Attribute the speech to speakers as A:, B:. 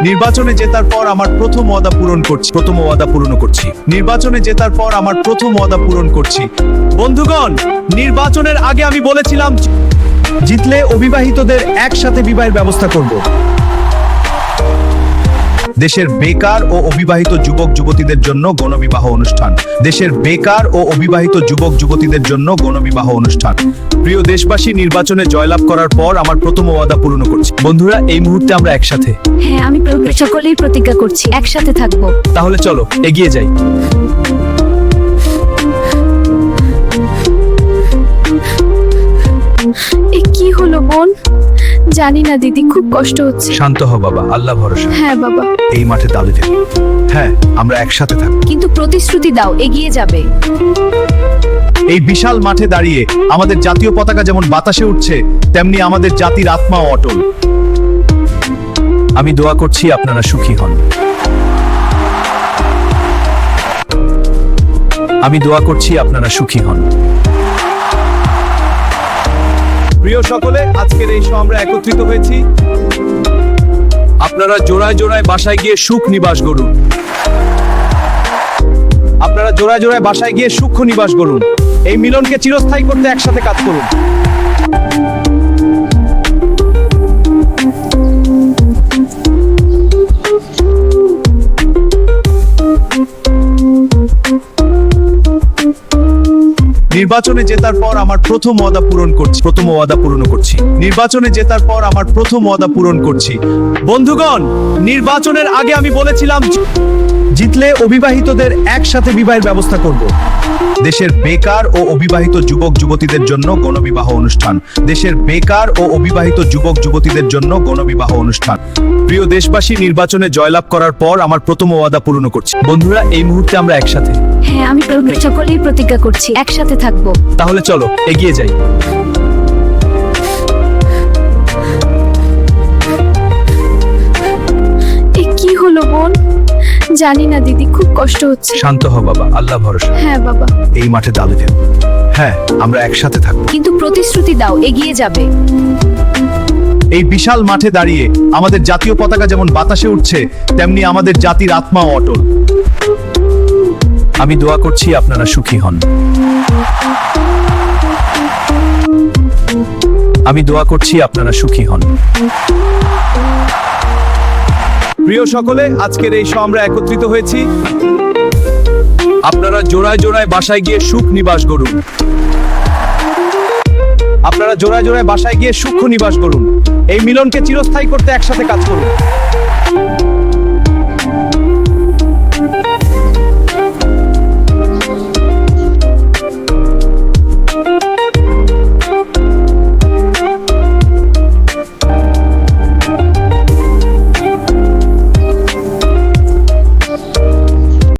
A: নির্বাচনে জেতার পর আমার প্রথম ওয়াদা পূরণ করছি। নির্বাচনে জেতার পর আমার প্রথম ওয়াদা পূরণ করছি। বন্ধুগণ, নির্বাচনের আগে আমি বলেছিলাম জিতলে অবিবাহিতদের একসাথে বিবাহের ব্যবস্থা করব। দেশের বেকার ও অবিবাহিত যুবক যুবতীদের জন্য গণবিবাহ অনুষ্ঠান। দেশের বেকার ও অবিবাহিত যুবক যুবতীদের জন্য গণবিবাহ অনুষ্ঠান। প্রিয় দেশবাসী, নির্বাচনে জয়লাভ করার পর আমার প্রথম ওয়াদা পূরণ করছি। বন্ধুরা, এই মুহূর্তে আমরা একসাথে।
B: হ্যাঁ, আমি সকলেই প্রতিজ্ঞা করছি একসাথে থাকবো।
A: তাহলে চলো এগিয়ে যাই।
B: এ কি হলো বোন? জানি না দিদি, খুব কষ্ট হচ্ছে।
A: শান্ত হ বাবা, আল্লাহ ভরসা।
B: হ্যাঁ বাবা,
A: এই মাঠে দাঁড়িয়ে থাকি। হ্যাঁ, আমরা একসাথে থাকবো।
B: কিন্তু প্রতিশ্রুতি দাও এগিয়ে যাবে।
A: এই বিশাল মাঠে দাঁড়িয়ে আমাদের জাতীয় পতাকা যেমন বাতাসে উঠছে, তেমনি আমাদের জাতির আত্মাও অটল। আমি দোয়া করছি আপনারা সুখী হন। আমি দোয়া করছি আপনারা সুখী হন। প্রিয় সকলে, আজকের এই আমরা একত্রিত হয়েছি। আপনারা জোড়ায় জোড়ায় বাসায় গিয়ে সুখ নিবাস গড়ুন। আপনারা জোড়ায় জোড়ায় বাসায় গিয়ে সুখ নিবাস গড়ুন। এই মিলনকে চিরস্থায়ী করতে একসাথে কাজ করুন। নির্বাচনে জেতার পর আমার প্রথম ওয়াদা পূরণ করছি। নির্বাচনে জেতার পর আমার প্রথম ওয়াদা পূরণ করছি। বন্ধুগণ, নির্বাচনের আগে আমি বলেছিলাম জিতলে অবিবাহিতদের একসাথে বিবাহের ব্যবস্থা করব। দেশের বেকার ও অবিবাহিত যুবক যুবতীদের জন্য গণবিবাহ অনুষ্ঠান। দেশের বেকার ও অবিবাহিত যুবক যুবতীদের জন্য গণবিবাহ অনুষ্ঠান। প্রিয় দেশবাসী, নির্বাচনে জয়লাভ করার পর আমার প্রথম ওয়াদা পূরণ করছি। বন্ধুরা, এই মুহূর্তে আমরা একসাথে।
B: হ্যাঁ, আমি সকলেই প্রতিজ্ঞা করছি একসাথে থাকবো।
A: তাহলে চলো এগিয়ে যাই।
B: এ কি হলো বোন? জানি না দিদি, খুব কষ্ট হচ্ছে।
A: শান্ত হ বাবা, আল্লাহ ভরসা।
B: হ্যাঁ বাবা,
A: এই মাঠে দাঁড়িয়ে থাকি। হ্যাঁ, আমরা একসাথে থাকবো।
B: কিন্তু প্রতিশ্রুতি দাও এগিয়ে যাবে।
A: এই বিশাল মাঠে দাঁড়িয়ে আমাদের জাতীয় পতাকা যেমন বাতাসে উঠছে, তেমনি আমাদের জাতির আত্মাও অটল। আমি দোয়া করছি আপনারা সুখী হন। আমি দোয়া করছি আপনারা সুখী হন। প্রিয় সকলে, আজকের এই আমরা একত্রিত হয়েছি। আপনারা জোড়ায় জোড়ায় বাসায় গিয়ে সুখ নিবাস গড়ুন। আপনারা জোড়ায় জোড়ায় বাসায় গিয়ে সুখ নিবাস গড়ুন। এই মিলনকে চিরস্থায়ী করতে একসাথে কাজ করুন।